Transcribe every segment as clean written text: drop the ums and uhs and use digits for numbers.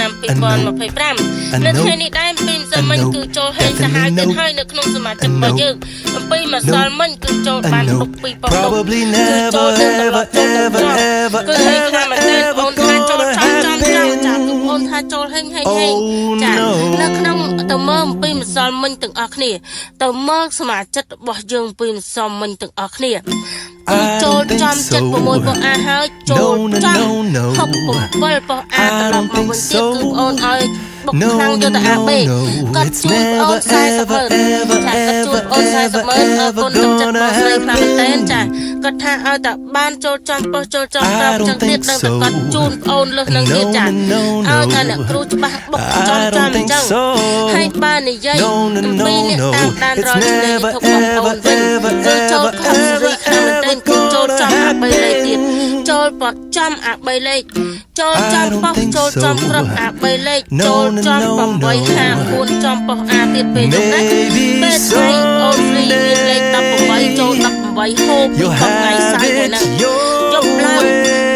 ឆ្នាំ2025នៅថ្ងៃនេះដែរពីសមិញគឺចូលហេសាហាវទៀតហើយនៅក្នុងសមាជិករបស់យើងអំពីម្សិលមិញគឺចូលបានទុកពីប៉ុណ្ណឹងគឺចូលទៅដល់ចូលទៅគឺហើយខ្លាំងមែនទេបងថាចូលចាំចាគឺបងថាចូលហេងចានៅក្នុងទៅមើលអំពីម្សិលមិញទាំងអស់គ្នាទៅមើលសមាជិករបស់យើងពីម្សិលមិញទាំងអស់គ្នាគឺចូលចំចិត្ត6ប៉ុអាហើយចូលចំ67ប៉ុអាត្រឡប់មកវិញទៀតគឺបងឲ្យបុកខ្លាំងយកទៅអាបេគាត់ជួយអូន40ម៉ឺនចាគាត់ជួយអូន40ម៉ឺនអរគុណទឹកចិត្តបងស្រីខ្លាំងមែនតើចាគាត់ថាឲ្យតែបានចូលចំប៉ុស្តិ៍ចូលចំប្រាប់ចឹងទៀតនឹងតែគាត់ជូនអូនលើសនឹងទៀតចាឲ្យតែអ្នកគ្រូច្បាស់បុកចំអញ្ចឹងហើយបាននិយាយអំពីអ្នកតាមដានរកឆ្នេរធុកបងអូនវិញគឺចូលខំសេរីខ្លាំងមែនតើគឺចូលចំអា3លេខទៀតចូលបត់ចំអា3លេខចូលចំប៉ុស្តិ៍ចូលចំក្របអា3លេខចូលចំ8 54ចំប៉ុស្តិ៍អាទៀតពេលយប់ណាពេលស្អីអូនស្រីមានលេខ18ចូល18ហូបពីថ្ងៃស្អែកហ្នឹងយប់ឡើង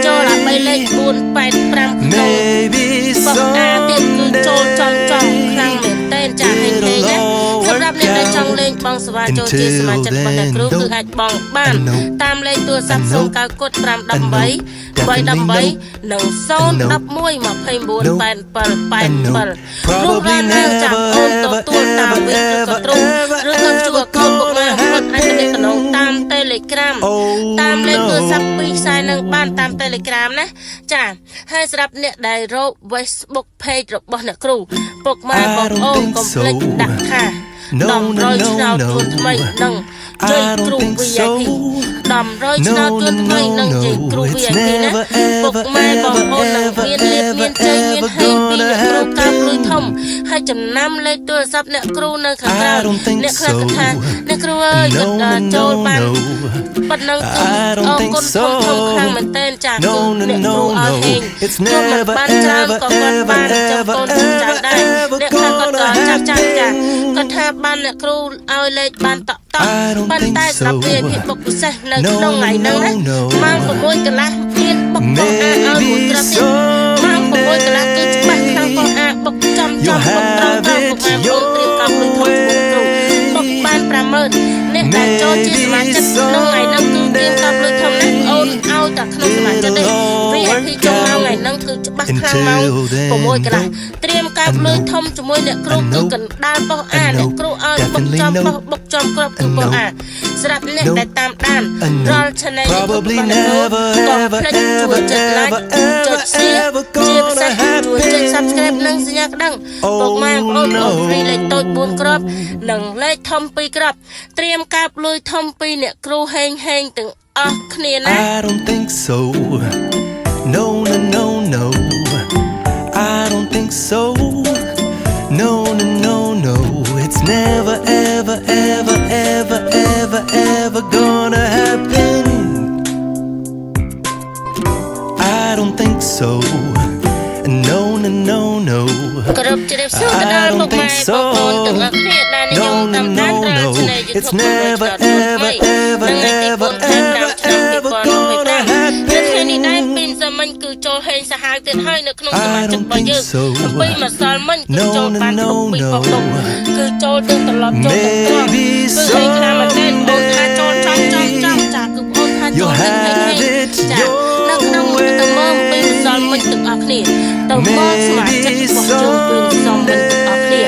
ចូលអា3លេខ485ក្នុងប៉ុស្តិ៍អាទៀតគឺចូលចំខ្លាំងមែនតើចាហេងណាសម្រាប់អ្នកដែលចង់លេងបងស្វាចូលជាសមាជិករបស់អ្នកគ្រូគឺអាចបងបានតាមលេខទូរស័ព្ទ09 518 313និង011 29 8787រូបរាងណាចាំអូនទទួលតាមវិញឬក៏ទ្រូឬក៏ជួកូនបុកមកគាត់អាចទំនាក់ទំនងតាម Telegram តាមលេខទូរស័ព្ទពីខ្សែនឹងបានតាម Telegram ណាចាហើយសម្រាប់អ្នកដែលរក Facebook Page របស់អ្នកគ្រូពុកម៉ែបងប្អូនកុំភ្លេចដាក់ថាដំរយឆ្នោតខ្លួនថ្មីនឹងជ័យគ្រូ VIP ដំរយឆ្នោតខ្លួនថ្មីនឹងជ័យគ្រូ VIP ណាពុកម៉ែបងប្អូននឹងមានលៀបមានជ័យមានហេងពីអ្នកគ្រូតាមលុយធំហើយចំណាំលេខទូរស័ព្ទអ្នកគ្រូនៅខាងក្រៅអ្នកខ្លះគាត់ថាអ្នកគ្រូអើយគាត់ចូលបានប៉ុណ្ណឹងគឺអរគុណធំខ្លាំងមែនទែនចាគឺអ្នកគ្រូអរហេងគាត់មិនបានច្រើនក៏គាត់បានចាំកូនចាំដែរអ្នកខ្លះគាត់ក៏ចាំចាគាត់ថាបានអ្នកគ្រូឲ្យលេខបានតក់ប៉ុន្តែស្រាប់វាភាពបុកពិសេសនៅក្នុងថ្ងៃហ្នឹងណាម៉ោង6កន្លះមានបុកបោះអាឲ្យមួយក្រាបទៀតម៉ោង6កន្លះគឺច្បាស់ខាងបោះអាបុកចំបុកត្រង់ត្រង់ពុកម៉ែបងត្រៀមកម្មលុយធំជាមួយគ្រូបុកបាន50000អ្នកដែលចូលជាសមាជិកក្នុងថ្ងៃហ្នឹងគឺត្រៀមកម្មលុយធំណាអូនឲ្យតែក្នុងសមាជិកទេ VIP ចុងម៉ោងថ្ងៃហ្នឹងគឺច្បាស់ខាងម៉ោង6កន្លះត្រៀមកម្មលុយធំជាមួយអ្នកគ្រូគឺកណ្ដាលបោះអាអ្នកគ្រូឲ្យបុកចំបុកចំក្របគឺបោះអាសម្រាប់អ្នកដែលតាមដានរាល់ channel YouTube របស់អ្នកគ្រូក៏ភ្លេចជួយចុច like ចុច share ជាពិសេសជួយចុច subscribe និងសញ្ញាក្ដឹងពុកម៉ែបងប្អូនហ្វ្រីលេខតូច4គ្រាប់និងលេខធំ2គ្រាប់ត្រៀមកាប់លុយធំពីអ្នកគ្រូហេងទាំងអស់គ្នាណា I don't think so no I don't think so no it's never ever gonna happen I don't think so no គ្រប់ជ្រាបសួរទៅដល់ពុកម៉ែបងប្អូនទាំងអស់គ្នាដែលនិយមតាមដានតាម Channel YouTube it's never ever នៅថ្ងៃនេះដែរពីនសមិញគឺចូលហេងសាហាវទៀតហើយនៅក្នុងសមាជិករបស់យើងអំពីម្សិលមិញគឺចូលបានទុកពីបុកទុកគឺចូលទៅត្រឡប់ចូលទៅត្រង់គឺហេងខ្លាំងមែនទែនអូនថាចូលចំចាគឺអូនថាចូលហេងចានៅក្នុងទៅមើលអំពីម្សិលមិញទាំងអស់គ្នាទៅមើលសមាជិករបស់យើងពីម្សិលមិញទាំងអស់គ្នា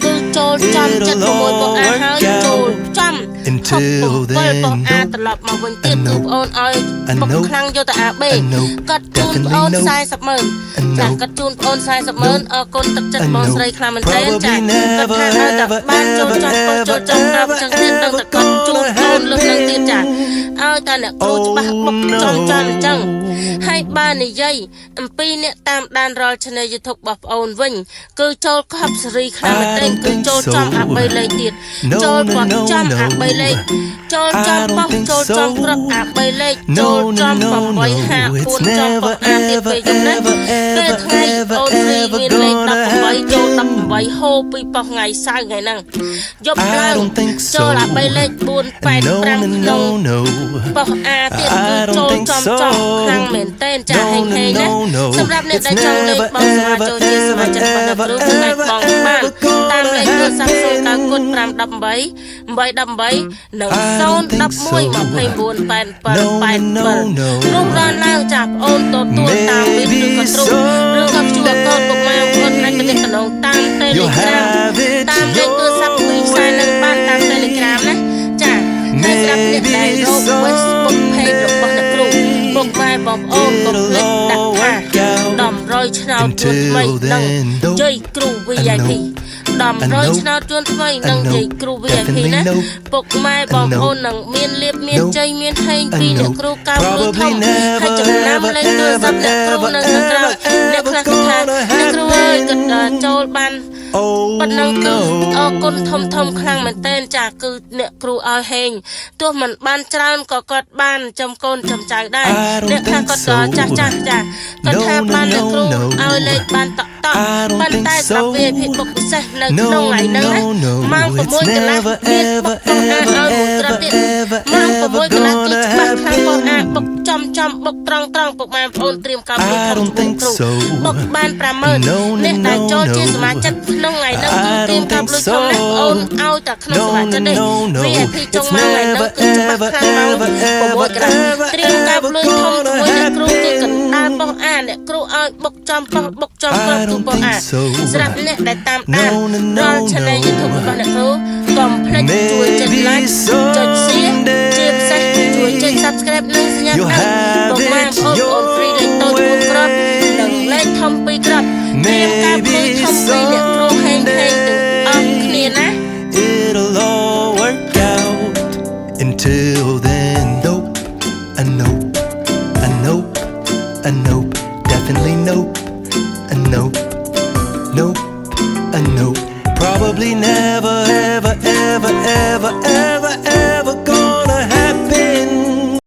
គឺចូលចំចិត្ត6បុកអាហើយចូលចំuntil then បងអាត្រឡប់មកវិញទៀតគឺបងអូនឲ្យបុកខ្លាំងយកទៅអាបេគាត់ជូនបងអូន40ម៉ឺនចាគាត់ជូនបងអូន40ម៉ឺនអរគុណទឹកចិត្តបងស្រីខ្លាំងមែនទែនចាគាត់ថាឲ្យតែបានចូលចំចូលចំប្រាប់ចឹងទៀតដល់តែគាត់ជូនអូនលើសនឹងទៀតចាឲ្យតែអ្នកគ្រូច្បាស់បុកចំអញ្ចឹងហើយបាននិយាយអំពីអ្នកតាមដានរាល់ Channel YouTube របស់បងអូនវិញគឺចូលខប់សេរីខ្លាំងមែនទែនគឺចូលចំអា3លេខទៀតចូលបត់ចំអា3លេខ ចូលចំ I បោះ don't think ចូលចំ so. ក្រឹបអា3លេខ No, ចូលចំ no, no, 8ហា no. 4 It's ចំបោះ never, អាទៀត ever, ពេលចំណេះ ever, ពេល ever, ថ្ងៃ ever, អូនព្រី ever មានលេខ gonna 18ចូល happen. 18ហូរពីបោះថ្ងៃសៅរ៍ថ្ងៃហ្នឹងយប់ឡើង I don't think ចូល so. អា3លេខ4 8 No, 5 no, ក្នុង no, no. បោះអាទៀតគឺ I ចូល don't think ចំ so. ចំខ្លាំងមែនតើចាហេងហេងណា No, no, no. សម្រាប់អ្នក It's ដែលចង់លេខ never, បងស្វា ever, ចូលជាសមាជិករបស់ ever, គ្រូថ្ងៃ ever, បងបាន ever តាមលេខទូរស័ព្ទ gonna 0 9 happen. 5 18 818និង I don't think so. 011 29 No, no,87 no. ក្រុមរានឡើងចាស់ប្អូនទទួលតាមវិញឬក៏ទ្រុបឬក៏ជួកូនពុកម៉ែបងប្អូនអាចទៅទំនងតាម You'll Telegram have it តាមលេខទូរស័ព្ទពីខ្សែនឹងបានតាម Telegram ណាចាហើយសម្រាប់អ្នកដែលរក Facebook page របស់អ្នកគ្រូពុកម៉ែបងប្អូនកុំភ្លេចដាក់ថាដំ100ឆ្នោតជួនថ្មីនិងជ័យគ្រូ VIP ដំ100ឆ្នោតជួនថ្មីនិងជ័យគ្រូ VIP ណាពុកម៉ែបងប្អូននឹងមានលៀបមានជ័យមានហេងពីអ្នកគ្រូកៅលុយធំហើយចំណាំលេខទូរស័ព្ទអ្នកគ្រូនៅខាងក្រៅអ្នកខ្លះគិតថាអ្នកគ្រូអើយគិតចូលបាន ប៉ុណ្ណឹងគឺអរគុណធំខ្លាំងមែនទែនចាគឺអ្នកគ្រូឲ្យហេងទោះមិនបានច្រើនក៏គាត់បានចំកូនចំចៅដែរអ្នកខ្លះគាត់ក៏ចាស់គាត់ថាបានអ្នកគ្រូឲ្យលេខបានតក់ប៉ុន្តែសម្រាប់ VIP បុកពិសេសនៅក្នុងថ្ងៃហ្នឹងណាម៉ោង 6 កន្លះមានបុកកោអាឲ្យមួយក្រឹបទៀតម៉ោង 6 កន្លះគឺច្បាស់ខាងកោអាបុកចំបុកត្រង់ពុកម៉ែបងប្អូនត្រៀមកម្មវិធីធំគ្រូបុកបាន 50000 អ្នកដែលចូលជាសមាជិកក្នុងថ្ងៃហ្នឹងគឺត្រៀមកម្មលុយធំណាស់អូនឲ្យតែក្នុងសមាជិកទេ VIP ចុងម៉ោងថ្ងៃហ្នឹងគឺច្បាស់ខាងម៉ោង 6 កន្លះត្រៀមកម្មលុយធំជាមួយអ្នកគ្រូគឺកណ្ដាលបោះអាអ្នកគ្រូឲ្យបុកចំបោះចំក្រឹបទូបោះអាសម្រាប់អ្នកដែលតាមដានរាល់ Channel YouTube របស់អ្នកគ្រូកុំភ្លេចជួយចុច Like ចុច Share ជាពិសេសជួយចុច Subscribe និងសញ្ញាដៃពុកម៉ែបងប្អូនហ្វ្រីលេខតូច4គ្រាប់និងលេខធំ2គ្រាប់ត្រៀមការភ្លឺធំពីអ្នកគ្រូហេងទាំងអស់គ្នាណា It'll all work out. Until then, nope, a nope, a nope, a nope, definitely nope, a nope, nope, a nope, probably never